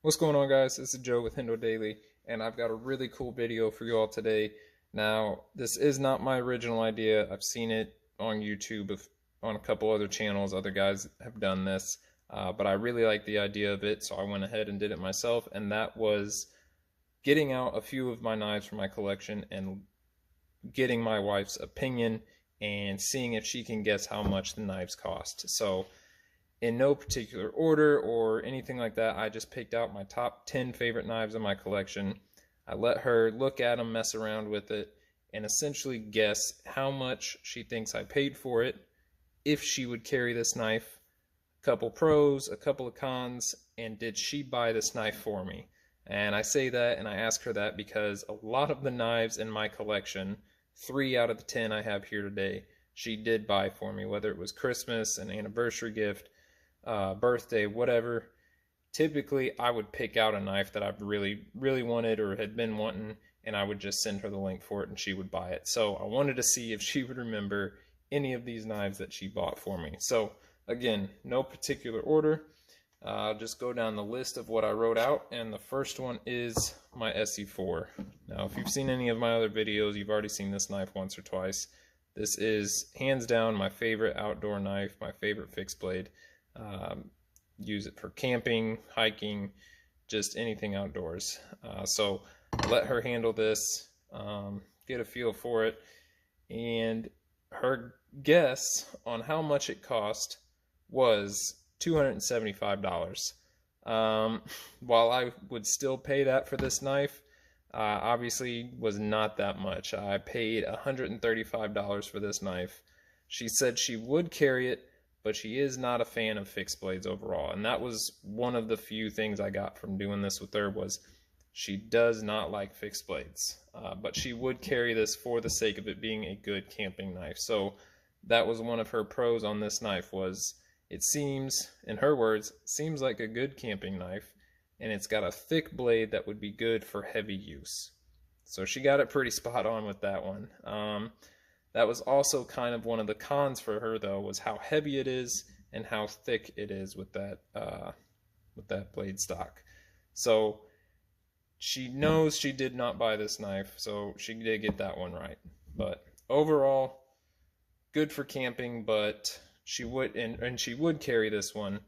What's going on, guys? This is Joe with Hendo Daily, and I've got a really cool video for you all today. Now, this is not my original idea. I've seen it on YouTube, on a couple other channels. Other guys have done this, but I really like the idea of it, so I went ahead and did it myself, and that was getting out a few of my knives from my collection and getting my wife's opinion and seeing if she can guess how much the knives cost. So in no particular order or anything like that, I just picked out my top 10 favorite knives in my collection. I let her look at them, mess around with it, and essentially guess how much she thinks I paid for it, if she would carry this knife, a couple pros, a couple of cons, and did she buy this knife for me? And I say that and I ask her that because a lot of the knives in my collection, 3 out of the 10 I have here today, she did buy for me, whether it was Christmas, an anniversary gift, birthday, whatever. Typically, I would pick out a knife that I really wanted or had been wanting, and I would just send her the link for it and she would buy it. So I wanted to see if she would remember any of these knives that she bought for me. So again, no particular order. I'll just go down the list of what I wrote out, and the first one is my SE4. Now, if you've seen any of my other videos, you've already seen this knife once or twice. This is hands down my favorite outdoor knife, my favorite fixed blade. Use it for camping, hiking, just anything outdoors. So I let her handle this, get a feel for it, and her guess on how much it cost was $275. While I would still pay that for this knife, obviously was not that much. I paid $135 for this knife. She said she would carry it, but she is not a fan of fixed blades overall, and that was one of the few things I got from doing this with her, was she does not like fixed blades, but she would carry this for the sake of it being a good camping knife. So that was one of her pros on this knife, was it seems, in her words, seems like a good camping knife, and it's got a thick blade that would be good for heavy use. So she got it pretty spot on with that one. That was also kind of one of the cons for her, though, was how heavy it is and how thick it is with that blade stock. So she knows she did not buy this knife, so she did get that one right. But overall, good for camping, but she would and she would carry this one,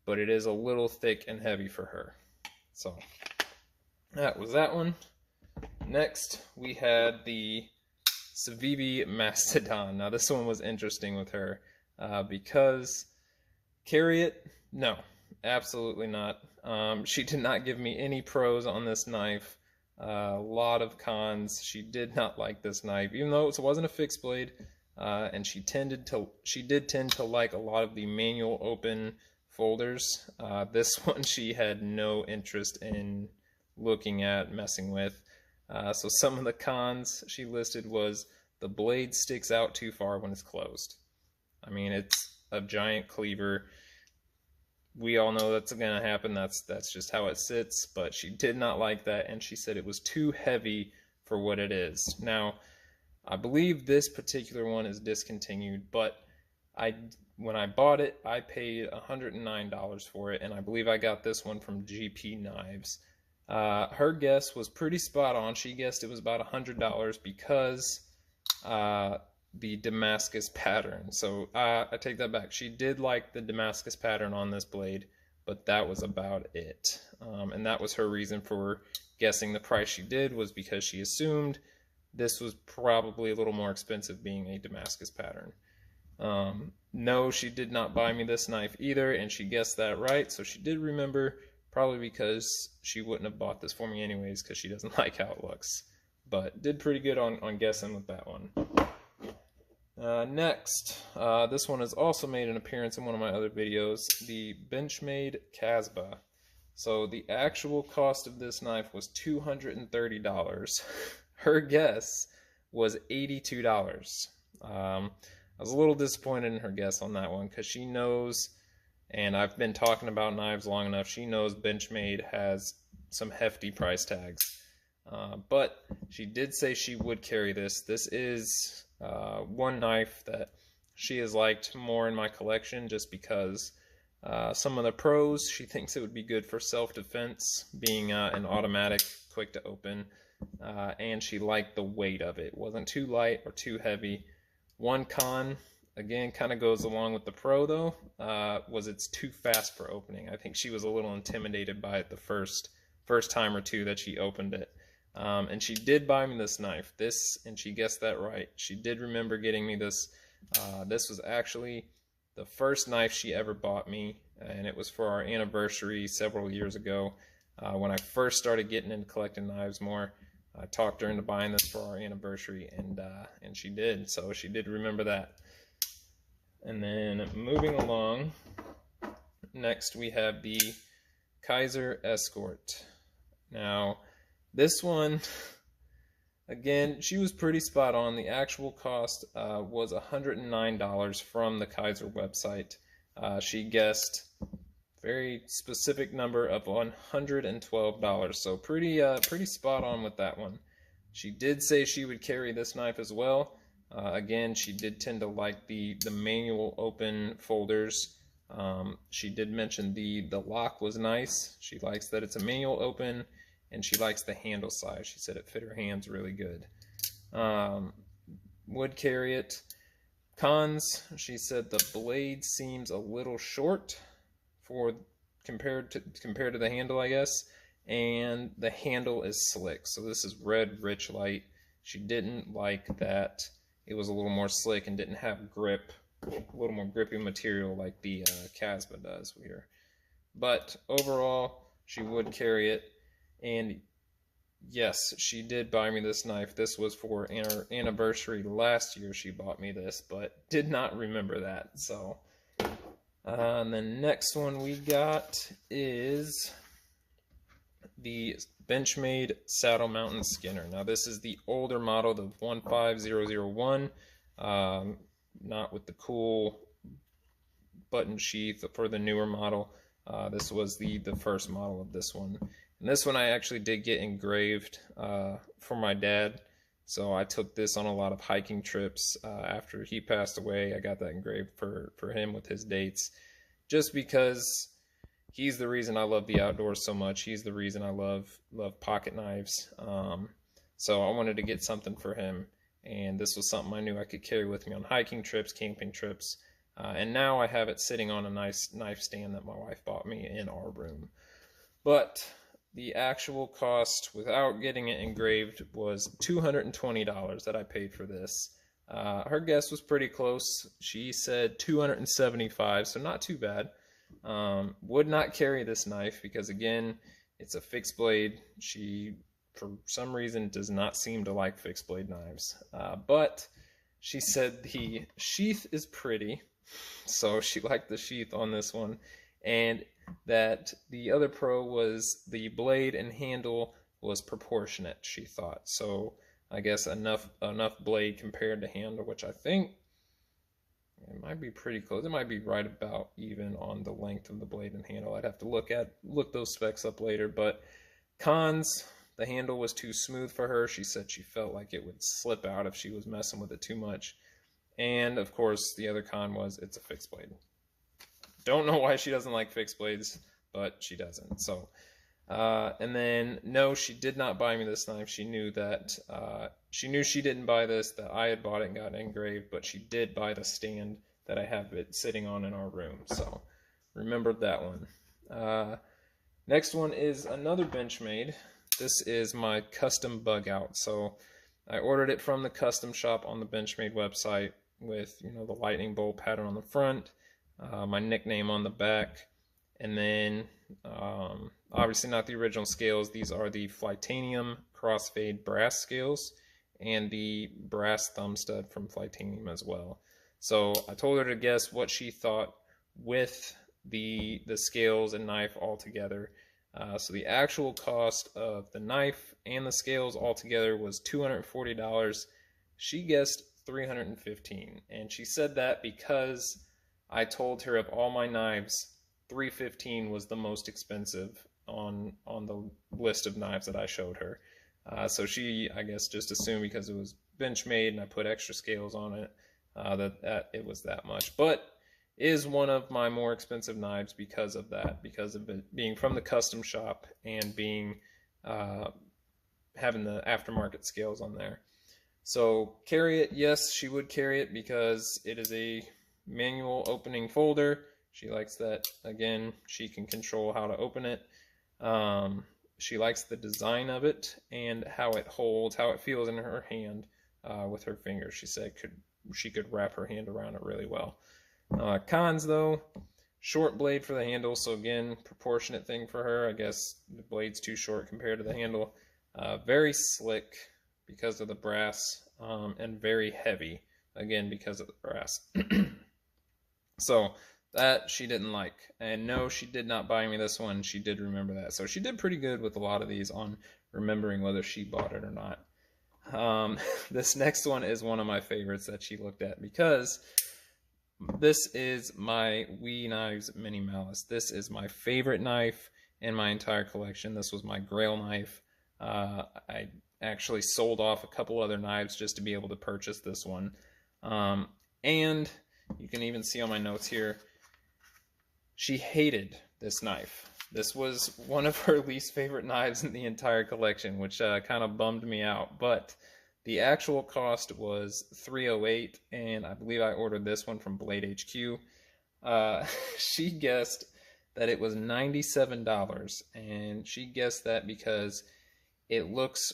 but it is a little thick and heavy for her. So that was that one. Next, we had the Civivi Mastodon. Now this one was interesting with her because carry it? No, absolutely not. She did not give me any pros on this knife. A lot of cons. She did not like this knife, even though it wasn't a fixed blade, and she did tend to like a lot of the manual open folders. This one she had no interest in looking at, messing with. So some of the cons she listed was the blade sticks out too far when it's closed. I mean, it's a giant cleaver. We all know that's going to happen. That's just how it sits, but she did not like that, and she said it was too heavy for what it is. Now, I believe this particular one is discontinued, but when I bought it, I paid $109 for it, and I believe I got this one from GP Knives. Her guess was pretty spot on. She guessed it was about $100 because the Damascus pattern. So I take that back. She did like the Damascus pattern on this blade, but that was about it. And that was her reason for guessing the price she did, was because she assumed this was probably a little more expensive being a Damascus pattern. No, she did not buy me this knife either, and she guessed that right. So she did remember, probably because she wouldn't have bought this for me anyways, because she doesn't like how it looks. But did pretty good on guessing with that one. Next, this one has also made an appearance in one of my other videos, the Benchmade Casba. So the actual cost of this knife was $230. Her guess was $82. I was a little disappointed in her guess on that one, because she knows, and I've been talking about knives long enough, she knows Benchmade has some hefty price tags. But she did say she would carry this. This is one knife that she has liked more in my collection, just because Some of the pros, she thinks it would be good for self-defense, being an automatic, quick to open, and she liked the weight of it. It wasn't too light or too heavy. One con, again, kind of goes along with the pro though, was it's too fast for opening. I think she was a little intimidated by it the first time or two that she opened it. And she did buy me this knife. And she guessed that right. She did remember getting me this. This was actually the first knife she ever bought me, and it was for our anniversary several years ago. When I first started getting into collecting knives more, I talked her into buying this for our anniversary, and she did. So she did remember that. And then moving along, next we have the Kaiser Escort. Now, this one, again, she was pretty spot on. The actual cost was $109 from the Kaiser website. She guessed very specific number of $112, so pretty spot on with that one. She did say she would carry this knife as well. Again, she did tend to like the manual open folders. She did mention the lock was nice. She likes that it's a manual open, and she likes the handle size. She said it fit her hands really good. Would carry it. Cons, she said the blade seems a little short compared to the handle, I guess, and the handle is slick. So this is red rich light. She didn't like that it was a little more slick and didn't have grip, a little more grippy material like the Casba does here. But overall, she would carry it. And yes, she did buy me this knife. This was for our anniversary last year. She bought me this, but did not remember that. So, and the next one we got is the Benchmade Saddle Mountain Skinner. Now, this is the older model, the 15001, not with the cool button sheath for the newer model. This was the first model of this one. And this one I actually did get engraved for my dad. So I took this on a lot of hiking trips. After he passed away, I got that engraved for him with his dates. Just because he's the reason I love the outdoors so much. He's the reason I love pocket knives. So I wanted to get something for him. And this was something I knew I could carry with me on hiking trips, camping trips. And now I have it sitting on a nice knife stand that my wife bought me in our room. But the actual cost without getting it engraved was $220 that I paid for this. Her guess was pretty close. She said $275, so not too bad. Would not carry this knife because, again, it's a fixed blade. She, for some reason, does not seem to like fixed blade knives. But she said the sheath is pretty, so she liked the sheath on this one. And that the other pro was the blade and handle was proportionate, she thought. So I guess enough blade compared to handle, which I think it might be pretty close. It might be right about even on the length of the blade and handle. I'd have to look those specs up later. But cons, the handle was too smooth for her. She said she felt like it would slip out if she was messing with it too much. And of course, the other con was it's a fixed blade. Don't know why she doesn't like fixed blades, but she doesn't. So, and then no, she did not buy me this knife. She knew that she didn't buy this, that I had bought it and got it engraved, but she did buy the stand that I have it sitting on in our room. So, remembered that one. Next one is another Benchmade. This is my custom Bugout. So, I ordered it from the custom shop on the Benchmade website with, you know, the lightning bolt pattern on the front. My nickname on the back, and then obviously not the original scales. These are the Flytanium crossfade brass scales and the brass thumb stud from Flytanium as well. So I told her to guess what she thought with the scales and knife all together. So the actual cost of the knife and the scales all together was $240. She guessed $315, and she said that because I told her of all my knives, $315 was the most expensive on the list of knives that I showed her. So she, I guess, just assumed because it was Benchmade and I put extra scales on it, that it was that much. But is one of my more expensive knives because of that, because of it being from the custom shop and being having the aftermarket scales on there. So carry it, yes, she would carry it because it is a manual opening folder. She likes that, again, she can control how to open it. She likes the design of it and how it holds, how it feels in her hand with her fingers. She said she could wrap her hand around it really well. Cons though, short blade for the handle, so again, proportionate thing for her. I guess the blade's too short compared to the handle. Very slick because of the brass, and very heavy, again, because of the brass. So that she didn't like. And no, she did not buy me this one. She did remember that. So she did pretty good with a lot of these on remembering whether she bought it or not. This next one is one of my favorites that she looked at because this is my WE Knives Mini Malice. This is my favorite knife in my entire collection. This was my grail knife. I actually sold off a couple other knives just to be able to purchase this one. And you can even see on my notes here, she hated this knife. This was one of her least favorite knives in the entire collection, which kind of bummed me out. But the actual cost was $308, and I believe I ordered this one from Blade HQ. She guessed that it was $97, and she guessed that because it looks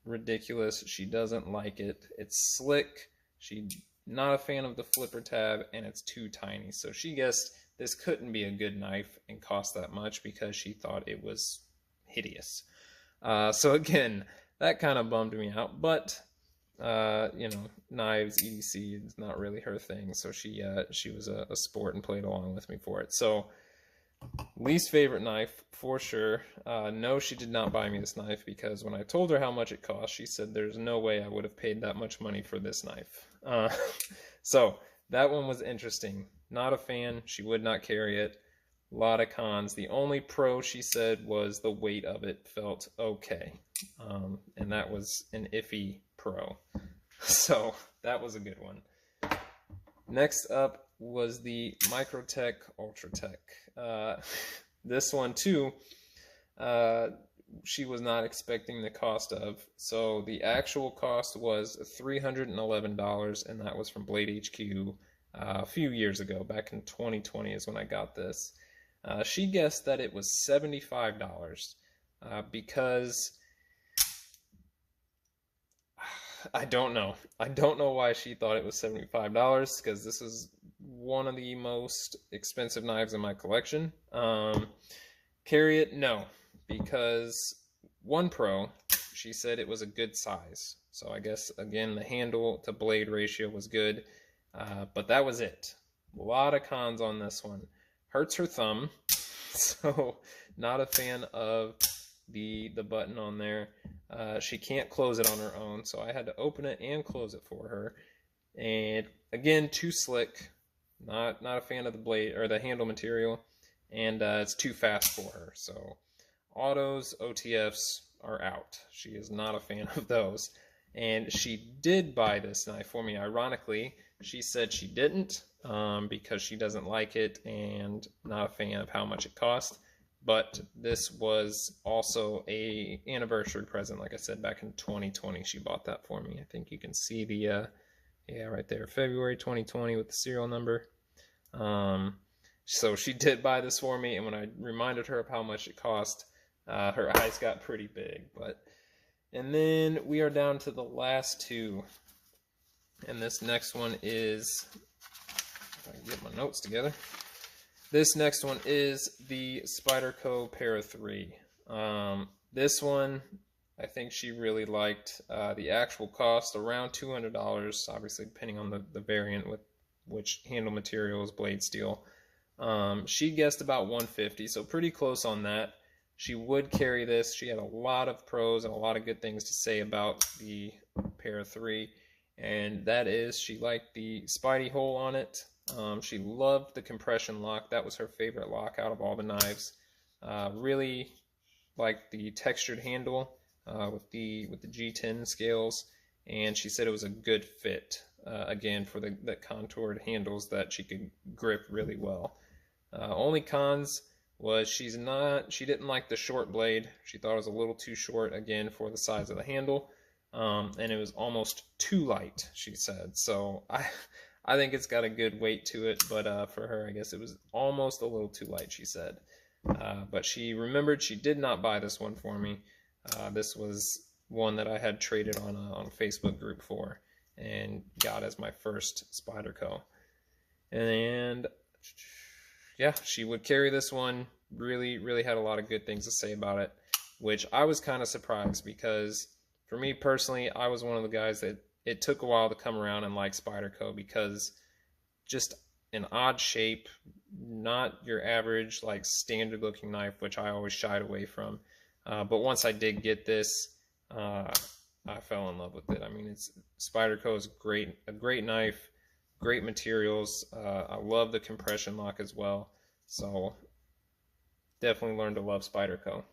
ridiculous. She doesn't like it. It's slick. She's not a fan of the flipper tab, and it's too tiny. So she guessed this couldn't be a good knife and cost that much because she thought it was hideous. So again, that kind of bummed me out, but you know, knives, EDC is not really her thing, so she was a sport and played along with me for it. So least favorite knife for sure. No, she did not buy me this knife because when I told her how much it cost, she said there's no way I would have paid that much money for this knife. So that one was interesting. Not a fan. She would not carry it. A lot of cons. The only pro she said was the weight of it felt okay. And that was an iffy pro. So that was a good one. Next up was the Microtech Ultratech. This one too, she was not expecting the cost of. So the actual cost was $311, and that was from Blade HQ a few years ago. Back in 2020 is when I got this. She guessed that it was $75 because I don't know. I don't know why she thought it was $75 because this is one of the most expensive knives in my collection. Carry it? No, because one pro, she said it was a good size. So I guess, again, the handle to blade ratio was good, but that was it. A lot of cons on this one. Hurts her thumb, so not a fan of the button on there. She can't close it on her own, so I had to open it and close it for her. And again, too slick. Not a fan of the blade or the handle material, and it's too fast for her. So autos, OTFs are out. She is not a fan of those. And she did buy this knife for me. Ironically, she said she didn't because she doesn't like it and not a fan of how much it cost. But this was also a anniversary present. Like I said, back in 2020, she bought that for me. I think you can see the, yeah, right there, February 2020 with the serial number. So she did buy this for me, and when I reminded her of how much it cost, her eyes got pretty big. And then we are down to the last two. And this next one is, if I can get my notes together. This next one is the Spyderco PA3. This one, I think she really liked. The actual cost, around $200, obviously depending on the variant with which handle materials, blade steel. She guessed about $150, so pretty close on that. She would carry this. She had a lot of pros and a lot of good things to say about the PA3, and that is she liked the Spidey hole on it. She loved the compression lock. That was her favorite lock out of all the knives. Really liked the textured handle with the G10 scales, and she said it was a good fit, again, for the contoured handles that she could grip really well. Only cons was she didn't like the short blade. She thought it was a little too short, again, for the size of the handle, and it was almost too light, she said. So I think it's got a good weight to it, but for her, I guess it was almost a little too light, she said. But she remembered she did not buy this one for me. This was one that I had traded on a Facebook group for and got as my first Spyderco. And yeah, she would carry this one. Really had a lot of good things to say about it, which I was kind of surprised, because for me personally, I was one of the guys that it took a while to come around and like Spyderco, because just an odd shape, not your average like standard looking knife, which I always shied away from. But once I did get this, I fell in love with it. I mean, Spyderco is a great knife, great materials. I love the compression lock as well. So definitely learned to love Spyderco.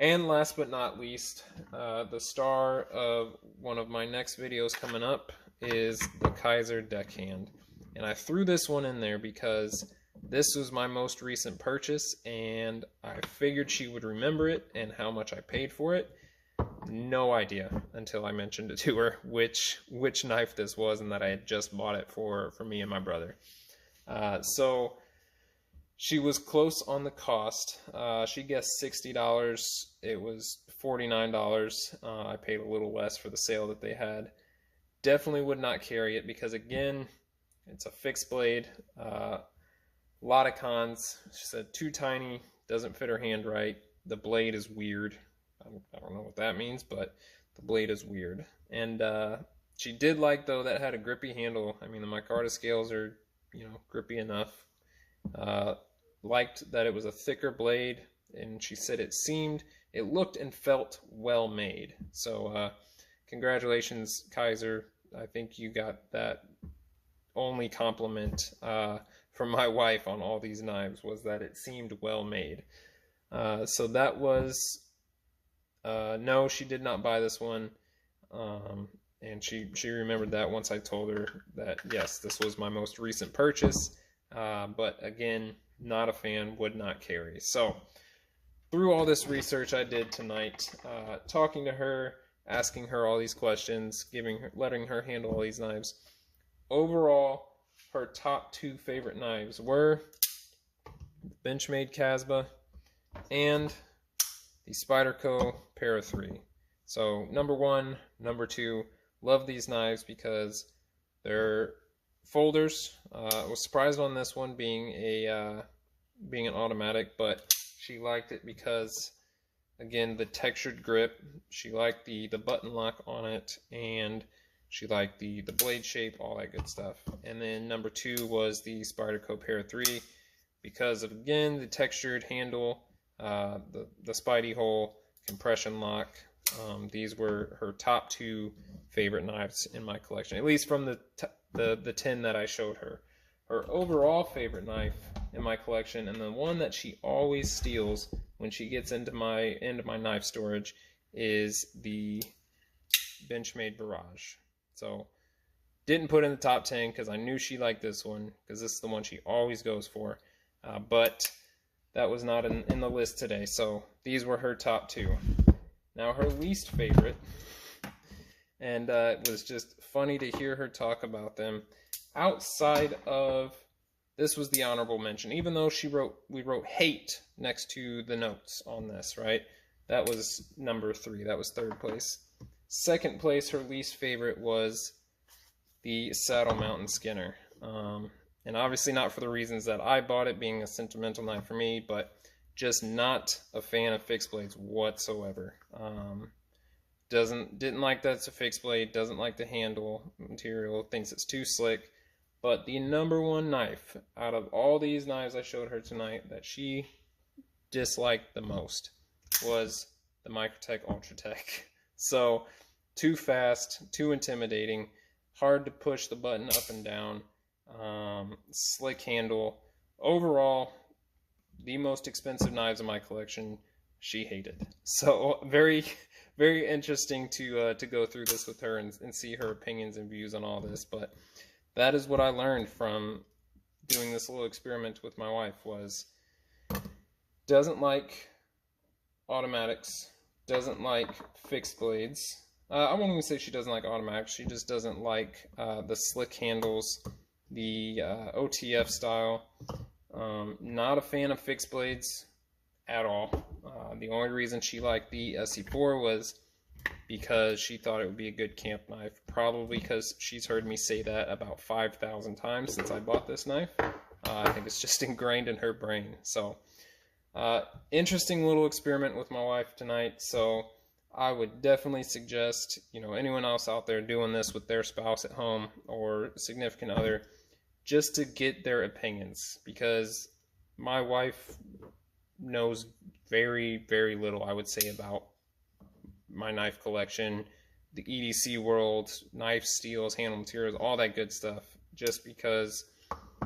And last but not least, the star of one of my next videos coming up is the Kaiser deckhand. And I threw this one in there because this was my most recent purchase, and I figured she would remember it and how much I paid for it. No idea until I mentioned it to her which knife this was, and that I had just bought it for me and my brother. So she was close on the cost. She guessed $60. It was $49. I paid a little less for the sale that they had. Definitely would not carry it because, again, it's a fixed blade. A lot of cons. She said too tiny, doesn't fit her hand right. The blade is weird. I don't know what that means, but the blade is weird. And she did like, though, that it had a grippy handle. I mean, the micarta scales are, grippy enough. Liked that it was a thicker blade, and she said it looked and felt well made. So congratulations, Kaiser. I think you got that only compliment from my wife on all these knives, was that it seemed well made. So that was no, she did not buy this one, and she remembered that once I told her that yes, this was my most recent purchase, but again, not a fan, would not carry. So through all this research I did tonight, talking to her, asking her all these questions, letting her handle all these knives, overall, her top 2 favorite knives were Benchmade Casba and the Spyderco PA3. So number 1, number 2, love these knives because they're folders. I was surprised on this one being an automatic, but she liked it because, again, the textured grip. She liked the button lock on it, and she liked the blade shape, all that good stuff. And then number 2 was the Spyderco PA3 because of, again, the textured handle, the Spidey hole, compression lock. These were her top 2 favorite knives in my collection, at least from the 10 that I showed her. Her overall favorite knife in my collection, and the one that she always steals when she gets into my knife storage, is the Benchmade Barrage. So didn't put in the top 10 because I knew she liked this one, because this is the one she always goes for. But that was not in the list today, so these were her top 2. Now her least favorite, and it was just funny to hear her talk about them. Outside of, this was the honorable mention, even though we wrote hate next to the notes on this, right? That was number 3, that was 3rd place. 2nd place, her least favorite, was the Saddle Mountain Skinner. And obviously not for the reasons that I bought it, being a sentimental knife for me, but just not a fan of fixed blades whatsoever. Didn't like that it's a fixed blade, doesn't like the handle material, thinks it's too slick. But the number 1 knife out of all these knives I showed her tonight that she disliked the most was the Microtech Ultratech. So too fast, too intimidating, hard to push the button up and down, slick handle. Overall, the most expensive knives in my collection, she hated. So very, very interesting to go through this with her and see her opinions and views on all this. But that is what I learned from doing this little experiment with my wife, was doesn't like automatics, doesn't like fixed blades. I won't even say she doesn't like automatics, she just doesn't like the slick handles, the OTF style. Not a fan of fixed blades at all. The only reason she liked the SE4 was because she thought it would be a good camp knife, probably because she's heard me say that about 5,000 times since I bought this knife. I think it's just ingrained in her brain. So interesting little experiment with my wife tonight. So I would definitely suggest, you know, anyone else out there doing this with their spouse at home or significant other, just to get their opinions, because my wife knows very, very little, I would say, about my knife collection, the EDC world, knife steels, handle materials, all that good stuff. Just because,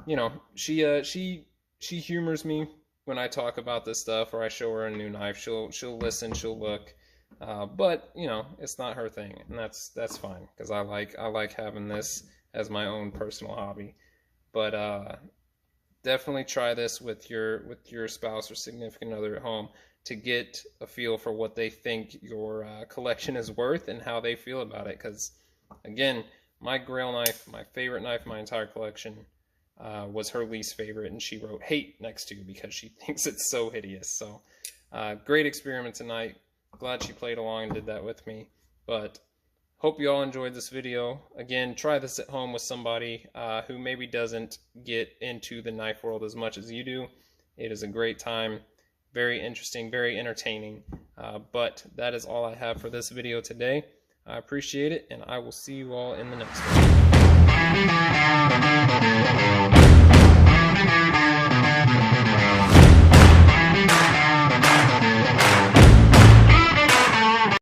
you know, she humors me when I talk about this stuff, or I show her a new knife. She'll listen, she'll look, but you know, it's not her thing, and that's fine, because I like having this as my own personal hobby. But definitely try this with your spouse or significant other at home to get a feel for what they think your collection is worth and how they feel about it. Because again, my Grail knife, my favorite knife in my entire collection, was her least favorite, and she wrote hate next to because she thinks it's so hideous. So great experiment tonight. Glad she played along and did that with me. But hope you all enjoyed this video. Again, try this at home with somebody who maybe doesn't get into the knife world as much as you do. It is a great time. Very interesting, very entertaining. But that is all I have for this video today. I appreciate it, and I will see you all in the next one.